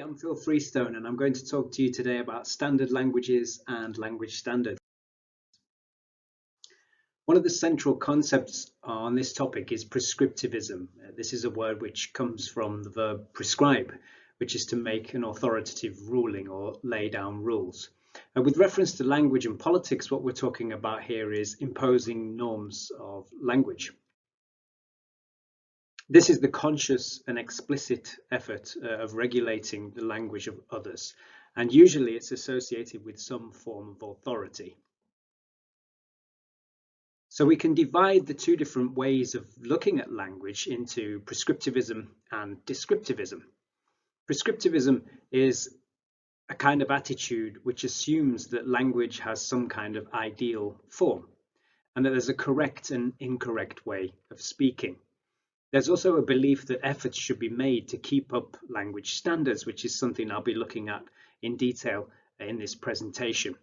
I'm Phil Freestone, and I'm going to talk to you today about standard languages and language standards. One of the central concepts on this topic is prescriptivism. This is a word which comes from the verb prescribe, which is to make an authoritative ruling or lay down rules. With reference to language and politics, what we're talking about here is imposing norms of language. This is the conscious and explicit effort of regulating the language of others, and usually it's associated with some form of authority. So we can divide the two different ways of looking at language into prescriptivism and descriptivism. Prescriptivism is a kind of attitude which assumes that language has some kind of ideal form and that there's a correct and incorrect way of speaking. There's also a belief that efforts should be made to keep up language standards, which is something I'll be looking at in detail in this presentation.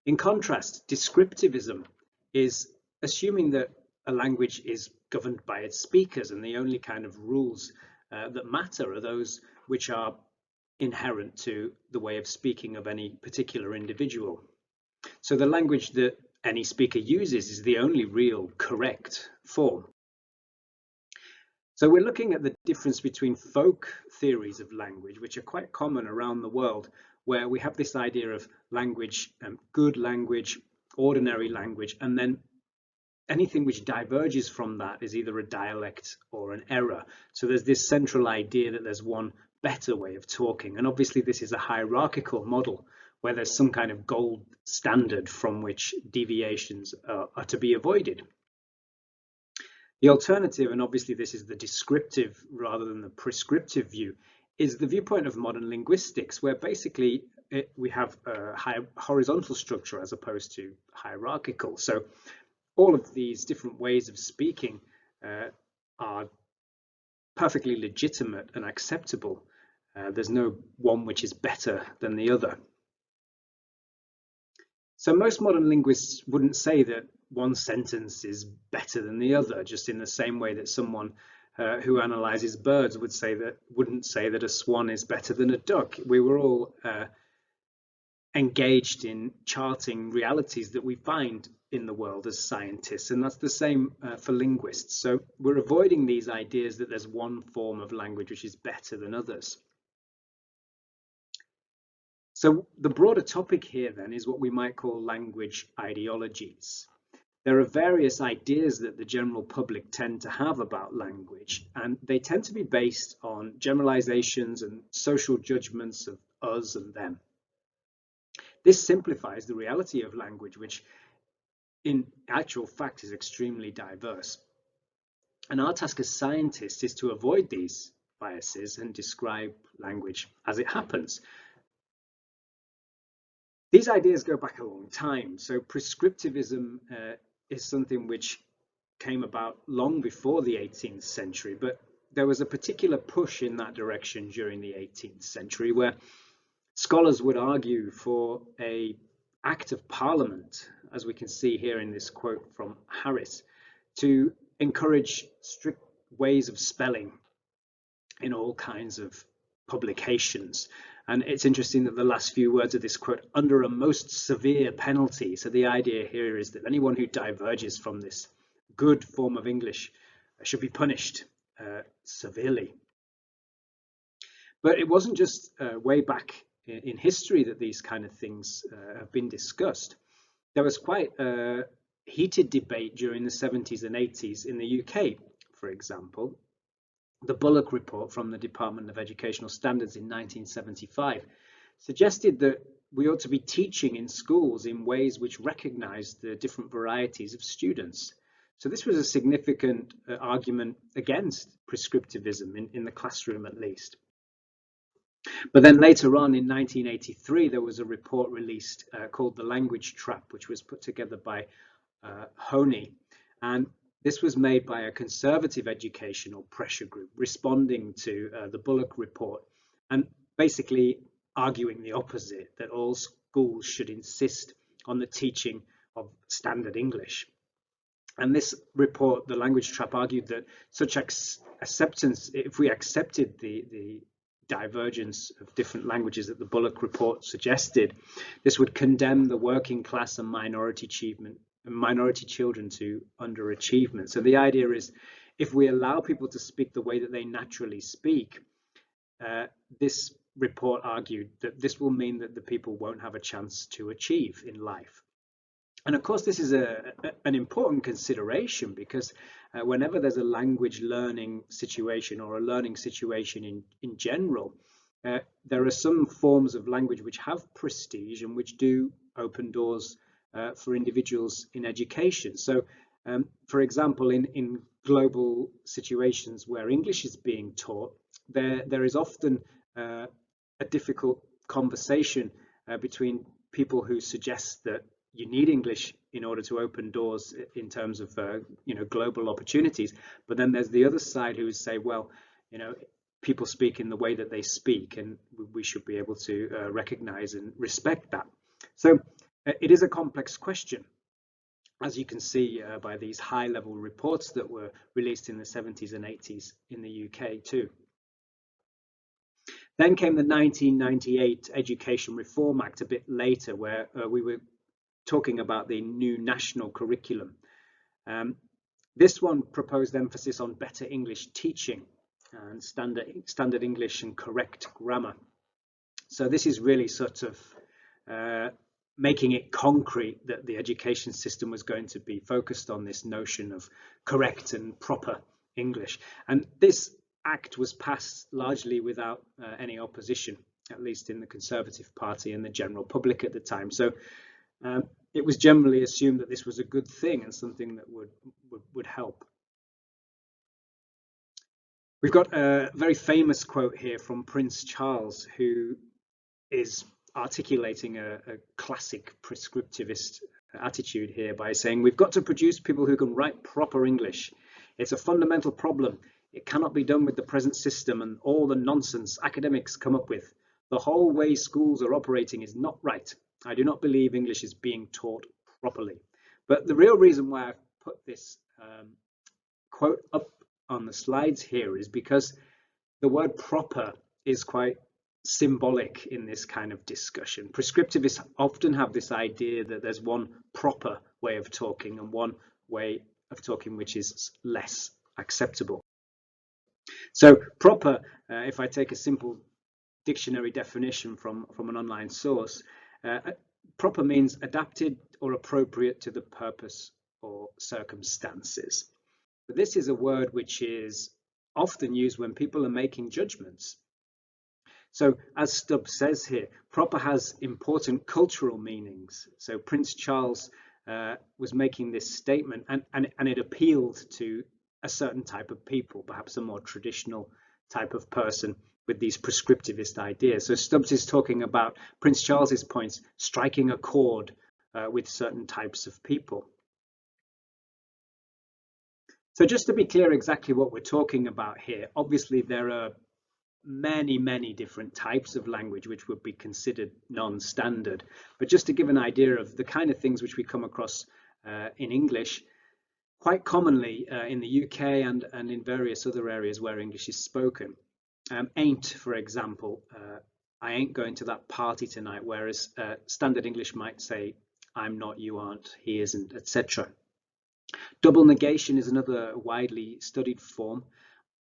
In contrast, descriptivism is assuming that a language is governed by its speakers, and the only kind of rules that matter are those which are inherent to the way of speaking of any particular individual. So the language that any speaker uses is the only real correct form. So we're looking at the difference between folk theories of language, which are quite common around the world, where we have this idea of language, good language, ordinary language, and then anything which diverges from that is either a dialect or an error. So there's this central idea that there's one better way of talking. And obviously this is a hierarchical model where there's some kind of gold standard from which deviations are to be avoided. The alternative, and obviously this is the descriptive rather than the prescriptive view, is the viewpoint of modern linguistics, where basically we have a horizontal structure as opposed to hierarchical. So all of these different ways of speaking are perfectly legitimate and acceptable. There's no one which is better than the other. So most modern linguists wouldn't say that one sentence is better than the other, just in the same way that someone who analyzes birds wouldn't say that a swan is better than a duck. We were all engaged in charting realities that we find in the world as scientists, and that's the same for linguists. So we're avoiding these ideas that there's one form of language which is better than others. So the broader topic here then is what we might call language ideologies. There are various ideas that the general public tend to have about language, and they tend to be based on generalizations and social judgments of us and them. This simplifies the reality of language, which in actual fact is extremely diverse. And our task as scientists is to avoid these biases and describe language as it happens. These ideas go back a long time. So prescriptivism is something which came about long before the 18th century, but there was a particular push in that direction during the 18th century where scholars would argue for an act of parliament, as we can see here in this quote from Harris, to encourage strict ways of spelling in all kinds of publications. And it's interesting that the last few words of this quote, under a most severe penalty. So the idea here is that anyone who diverges from this good form of English should be punished severely. But it wasn't just way back in history that these kind of things have been discussed. There was quite a heated debate during the 70s and 80s in the UK, for example. The Bullock report from the Department of Educational Standards in 1975 suggested that we ought to be teaching in schools in ways which recognize the different varieties of students. So this was a significant argument against prescriptivism in the classroom, at least. But then later on in 1983, there was a report released called The Language Trap, which was put together by Honey. And this was made by a conservative educational pressure group responding to the Bullock report and basically arguing the opposite, that all schools should insist on the teaching of standard English. And this report, The Language Trap, argued that such acceptance, if we accepted the divergence of different languages that the Bullock report suggested, this would condemn the working class and minority children to underachievement. So the idea is, if we allow people to speak the way that they naturally speak, this report argued that this will mean that the people won't have a chance to achieve in life. And of course, this is an important consideration, because whenever there's a language learning situation or a learning situation in general, there are some forms of language which have prestige and which do open doors for individuals in education. So, for example, in global situations where English is being taught, there is often a difficult conversation between people who suggest that you need English in order to open doors in terms of global opportunities. But then there's the other side who say, well, people speak in the way that they speak, and we should be able to recognize and respect that. So it is a complex question, as you can see by these high-level reports that were released in the 70s and 80s in the UK too. Then came the 1998 Education Reform Act a bit later, where we were talking about the new national curriculum. This one proposed emphasis on better English teaching and standard English and correct grammar. So this is really sort of making it concrete that the education system was going to be focused on this notion of correct and proper English. And this act was passed largely without any opposition, at least in the Conservative Party and the general public at the time. So it was generally assumed that this was a good thing and something that would help. We've got a very famous quote here from Prince Charles, who is articulating a classic prescriptivist attitude here by saying, "We've got to produce people who can write proper English. It's a fundamental problem. It cannot be done with the present system and all the nonsense academics come up with. The whole way schools are operating is not right. I do not believe English is being taught properly." But the real reason why I've put this quote up on the slides here is because the word proper is quite symbolic in this kind of discussion. Prescriptivists often have this idea that there's one proper way of talking and one way of talking which is less acceptable. So proper, if I take a simple dictionary definition from an online source, proper means adapted or appropriate to the purpose or circumstances. But this is a word which is often used when people are making judgments. So as Stubbs says here, proper has important cultural meanings. So Prince Charles was making this statement and it appealed to a certain type of people, perhaps a more traditional type of person with these prescriptivist ideas. So Stubbs is talking about Prince Charles's points striking a chord with certain types of people. So just to be clear exactly what we're talking about here, obviously there are many different types of language which would be considered non-standard. But just to give an idea of the kind of things which we come across in English, quite commonly in the UK and in various other areas where English is spoken. Ain't, for example, I ain't going to that party tonight, whereas standard English might say, I'm not, you aren't, he isn't, etc. Double negation is another widely studied form.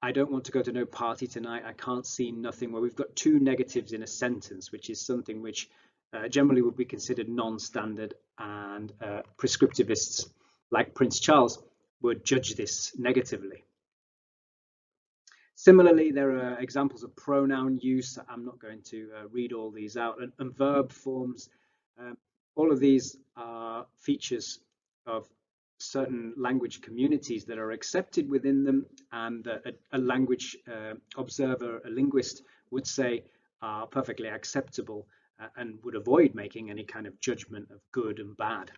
I don't want to go to no party tonight, I can't see nothing, where we've got two negatives in a sentence, which is something which generally would be considered non-standard, and prescriptivists like Prince Charles would judge this negatively. Similarly, there are examples of pronoun use. I'm not going to read all these out, and verb forms. All of these are features of certain language communities that are accepted within them, and a language observer, a linguist, would say are perfectly acceptable and would avoid making any kind of judgment of good and bad.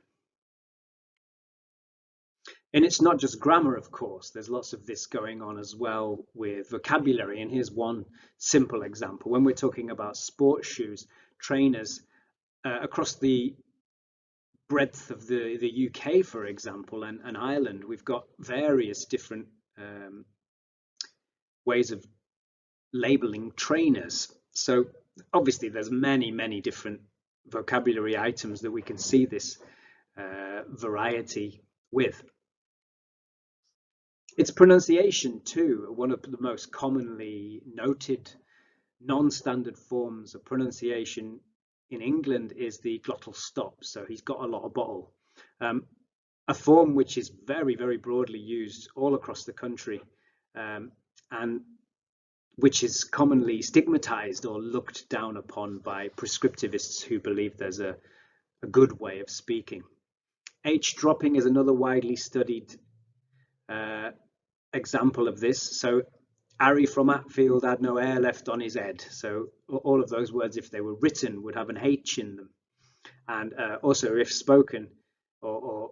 And it's not just grammar, of course. There's lots of this going on as well with vocabulary. And here's one simple example. When we're talking about sports shoes, trainers across the breadth of the UK, for example, and Ireland, we've got various different ways of labeling trainers. So obviously there's many different vocabulary items that we can see this variety with. Its pronunciation too, one of the most commonly noted non-standard forms of pronunciation in England is the glottal stop. So he's got a lot of bottle. A form which is very broadly used all across the country, and which is commonly stigmatized or looked down upon by prescriptivists who believe there's a good way of speaking. H dropping is another widely studied example of this. So Harry from Hatfield had no hair left on his head. So all of those words, if they were written, would have an H in them. And also, if spoken or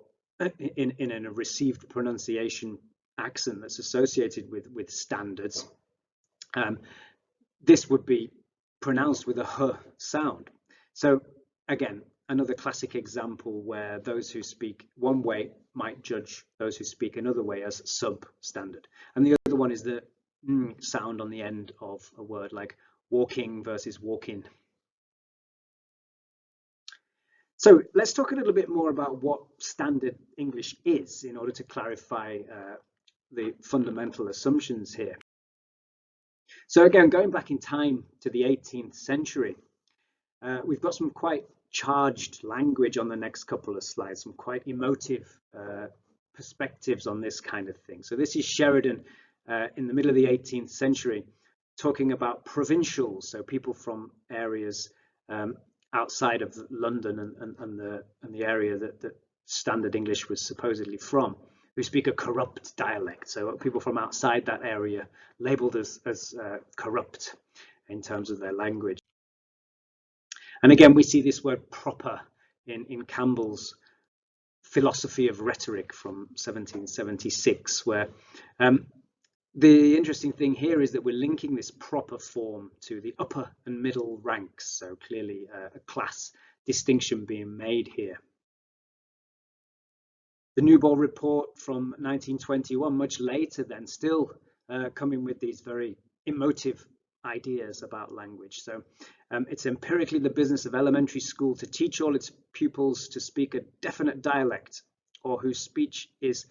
in a received pronunciation accent that's associated with standards, this would be pronounced with a h sound. So again, another classic example where those who speak one way might judge those who speak another way as substandard. And the other one is the sound on the end of a word, like walking versus walking. So let's talk a little bit more about what standard English is in order to clarify the fundamental assumptions here. So again, going back in time to the 18th century, we've got some quite charged language on the next couple of slides, some quite emotive perspectives on this kind of thing. So this is Sheridan in the middle of the 18th century talking about provincials, so people from areas outside of London and the area that standard English was supposedly from, who speak a corrupt dialect. So people from outside that area labeled as corrupt in terms of their language. And again, we see this word proper in Campbell's Philosophy of Rhetoric from 1776, where the interesting thing here is that we're linking this proper form to the upper and middle ranks. So clearly a class distinction being made here. The Newbold Report from 1921, much later then, still coming with these very emotive ideas about language. So it's empirically the business of elementary school to teach all its pupils to speak a definite dialect, or whose speech is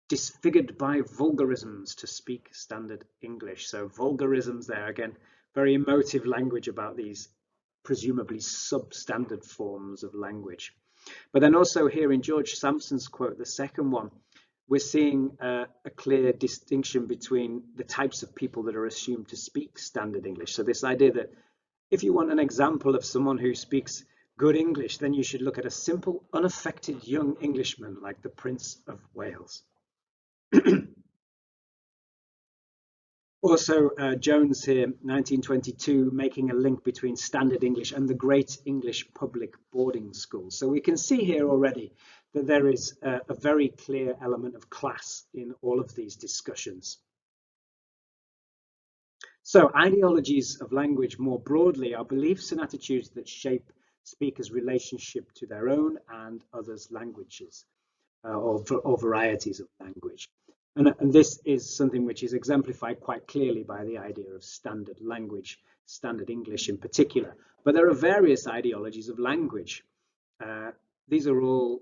disfigured by vulgarisms to speak standard English. So vulgarisms there, again, very emotive language about these presumably substandard forms of language. But then also here in George Sampson's quote, the second one, we're seeing a clear distinction between the types of people that are assumed to speak standard English. So this idea that if you want an example of someone who speaks good English, then you should look at a simple, unaffected young Englishman like the Prince of Wales. Also, Jones here, 1922, making a link between standard English and the Great English Public Boarding School. So we can see here already that there is a very clear element of class in all of these discussions. So ideologies of language more broadly are beliefs and attitudes that shape speakers' relationship to their own and others' languages or varieties of language. And this is something which is exemplified quite clearly by the idea of standard language, standard English in particular. But there are various ideologies of language. These are all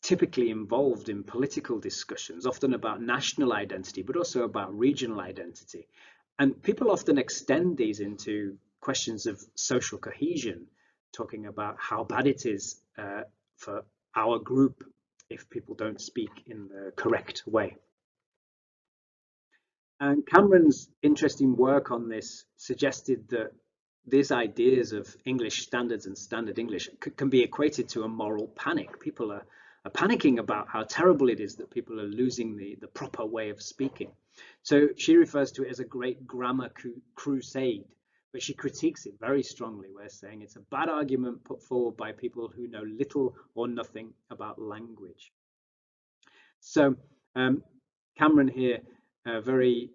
typically involved in political discussions, often about national identity, but also about regional identity. And people often extend these into questions of social cohesion, talking about how bad it is for our group if people don't speak in the correct way. And Cameron's interesting work on this suggested that these ideas of English standards and standard English can be equated to a moral panic. People are panicking about how terrible it is that people are losing the proper way of speaking. So she refers to it as a great grammar crusade, but she critiques it very strongly. We're saying it's a bad argument put forward by people who know little or nothing about language. So Cameron here very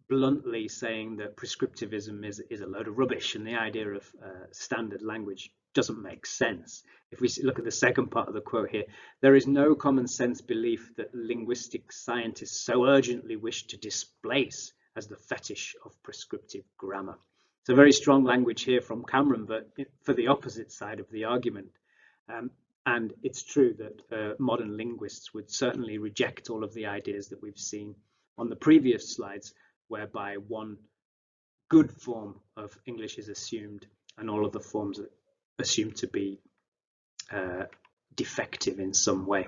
bluntly saying that prescriptivism is a load of rubbish, and the idea of standard language doesn't make sense. If we look at the second part of the quote here, there is no common sense belief that linguistic scientists so urgently wish to displace as the fetish of prescriptive grammar. It's a very strong language here from Cameron, but for the opposite side of the argument. And it's true that modern linguists would certainly reject all of the ideas that we've seen on the previous slides, whereby one good form of English is assumed and all of the forms are assumed to be defective in some way.